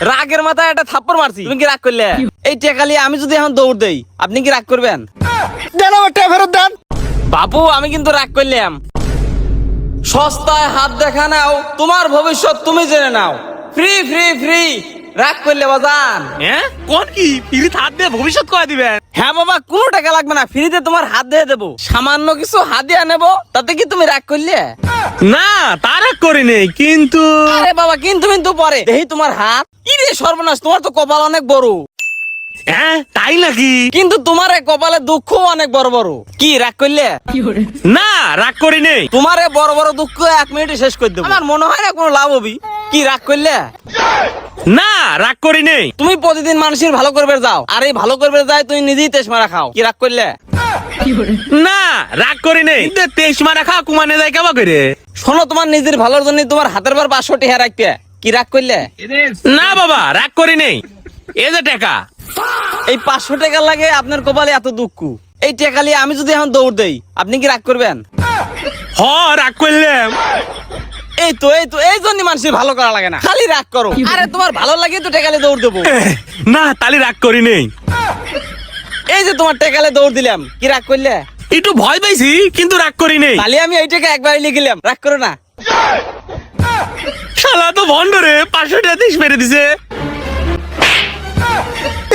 রাগের মাথায় একটা থাপ্পড় মারছি, তুমি কি রাগ করলে? এই টেকালি আমি যদি এখন দৌড় দেই, আপনি কি রাগ করবেন? দেন আমার টাকা ফেরত দেন। বাবু আমি কিন্তু রাগ করলাম। সস্তায় হাত দেখা নাও, তোমার ভবিষ্যৎ তুমি জেনে নাও। Free free free. রাগ করলে বাজান। হ্যাঁ কোন কি ফ্রি হাত দিয়ে ভবিষ্যৎ করে দিবেন? হ্যাঁ বাবা, কোনো টাকা লাগবে না, ফ্রিতে তোমার হাত দিয়ে দেবো। সামান্য কিছু হাদিয়া নেবো, তাতে কি তুমি রাগ করলে? না তার করি নেই, কিন্তু আরে বাবা কিন্তু পরে দেখি তোমার হাত। ইরে সর্বনাশ, তোমার তো কপাল অনেক বড়। হ্যাঁ তাই নাকি? কিন্তু তোমার এই কপালে দুঃখ অনেক বড় বড়। কি রাগ করলে? না রাগ করি নেই। তোমার এই বড় বড় দুঃখ 1 মিনিটে শেষ করে দেবো। আমার মনে হয় না কোনো লাভ হবি। কি রাগ করলে? না রাগ করি নেই। তুমি প্রতিদিন মানুষের ভালো করবে যাও, আর এই ভালো করবে যায় তুমি নিজেই তেজ মারা খাও। কি রাগ করলে? না রাগ করি নেই, কিন্তু 23 মারা খাওয়া কুমানে যায় কেবা করে? শোনো, তোমার নিজের ভালোর জন্য তোমার হাতের বার 500 টাকা রাখতে। কি রাগ করলে? না বাবা রাগ করি নেই, এই যে টাকা। এই 500 টাকা লাগে আপনার কপালে এত দুঃখ। এই টাকা নিয়ে আমি যদি এখন দৌড় দেই, আপনি কি রাগ করবেন? হ রাগ করলাম। এই জন্য মানুষের ভালো করা লাগে না, খালি রাগ করো। আরে তোমার ভালো লাগে তো টাকা নিয়ে দৌড় দেবো। না তালি রাগ করি নেই। এই যে তোমার টাকা নিয়ে দৌড় দিলাম, কি রাগ করলে? একটু ভয় পাইছি, কিন্তু রাগ করি নেই। তাহলে আমি এই টাকা একবারই লিখে গেলাম, রাগ করো না। শালা তো ভন্ড রে, 500 টাকা 30 মেরে দিছে।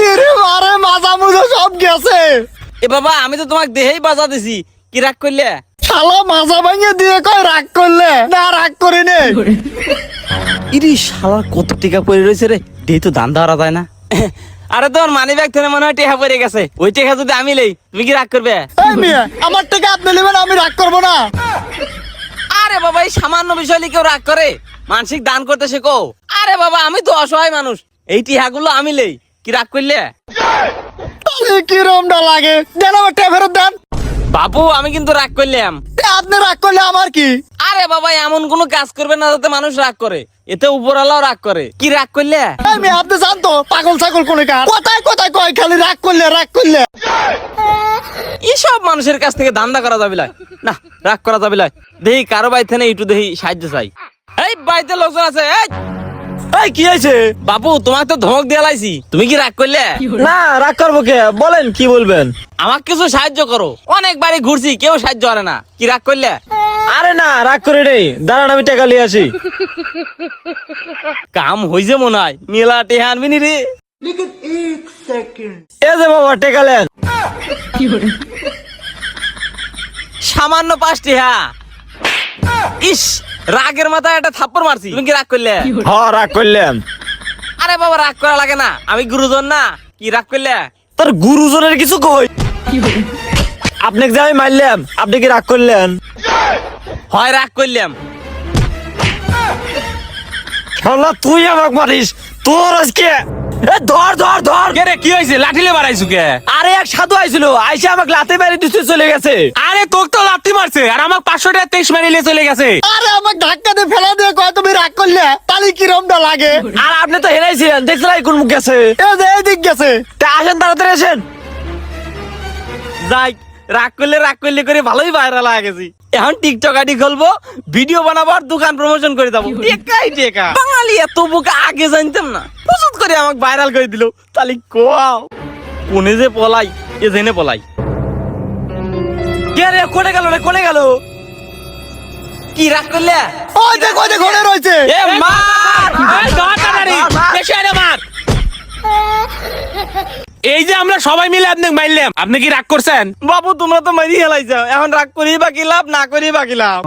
এরে মারে মাজা মুজা সব গেছে। এ বাবা, আমি তো তোমাকে দেহেই বাজা দিছি। কি রাগ করলে? শালা মাজা ভাঙিয়ে দিয়ে কয় রাগ করলে? না রাগ করি নেই। ইরি শালার কত টাকা পড়ে রয়েছে রে, দেই তো দান দেওয়া যায় না। আরে তোমার মানি ব্যাগ থেকে মনে হয় টাকা পড়ে গেছে। ওই টাকা যদি আমি লই, তুমি কি রাগ করবে? এই মিয়া, আমার টাকা আপনি নেবেন, আমি রাগ করবো না। আরে বাবা, এই সামান্য বিষয় নিয়ে কেউ রাগ করে? মানসিক দান করতে শেখো। আরে বাবা, আমি তো অসহায় মানুষ, এই টিহাগুলো আমি লই। কি রাগ করলে? তাহলে কি রমটা লাগে? দেন আমার টাকা ফেরত দেন। বাবু আমি কিন্তু রাগ করলাম। আপনি রাগ করলে আমার কি? আরে বাবা, এমন কোনো কাজ করবে না যাতে মানুষ রাগ করে, এতে উপরওয়ালাও রাগ করে। কি রাগ করলে? এই মিয়া, আপনি জানতো পাগল ছাগল কোনে কার কোথায় কোথায় কয় খালি রাগ করলে রাগ করলে। এইসব মানুষের কাছ থেকে ধান্দা করা যাবে না, রাগ করা যাবে না। দেখি কারো বাইতে নেই, একটু দেখি সাহায্য চাই। এই বাড়িতে লোকজন আছে। এই কি হয়েছে? বাবু তোমাকে তো ধমক দিয়ে লাইছি, তুমি কি রাগ করলে? না রাগ করবো কে? বলেন কি বলবেন? আমাকে কিছু সাহায্য করো, অনেক বাড়ি ঘুরছি, কেউ সাহায্য করে না। কি রাগ করলে? আরে না রাগ করে নেই, দাঁড়ান আমি টাকা নিয়ে আসি। কাম হইছে মনে হয়, মেলা টেহা আনবি নি রে। এই যে বাবা টাকা নেন। সামান্য 5 টেহা। ইস, রাগের মাথায় একটা থাপ্পড় মারছি, তুমি কি রাগ করলে? হ রাগ করলেন। আরে বাবা, রাগ করা লাগে না, আমি গুরুজন না। কি রাগ করলে? তোর গুরুজনের কিছু কই? আপনাকে যে আমি মারলাম, আপনি কি রাগ করলেন? হয় রাগ করলাম। শালা তুই আমাকে মারিস, তোর আজকে ধর ধর ধর। কে রে, কি হয়েছে? লাঠিলে বাড়াইছু কে? আরে এক সাধু আইছিল, আইসা আমাকে লাথি মেরে দিতে চলে গেছে। আরে তোকে তো লাথি মারছে, আর আমাকে 500 টাকা 23 মেরে চলে গেছে। আরে আমাকে ধাক্কা দিয়ে ফেলা দিয়ে কয় তুমি রাগ করলে, তাহলে কি রমটা লাগে? আর আপনি তো হেরাইছিলেন, দেখছিলেন কোন মুখ গেছে। এই যে এই দিক গেছে। তা আসেন তাড়াতাড়ি আসেন। যাই, রাগ করলে করে ভালোই ভাইরাল হয়ে গেছি। এখন টিকটক আইডি খুলবো, ভিডিও বানাবো, আর দোকান প্রমোশন করে দেবো। টেকা বাঙালি এত বোকা, আগে জানতাম না। প্রচুর করে আমাকে ভাইরাল করে দিল। তাহলে কোয়াও কোনে যে পলাই, এ জেনে পলাই। কে রে, কোনে গেল রে, কোনে গেল? কি রাগ করলে? ওই দেখ ওই দেখ ঘরে রয়েছে। এ মার! এই ধর তাড়াতাড়ি, বেশি আরে মার। এই যে আমরা সবাই মিলে আপনাকে মারলাম, আপনি কি রাগ করছেন? বাবু তোমরা তো মারি হেলাইছো, এখন রাগ করি বাকি লাভ, না করি বাকি লাভ।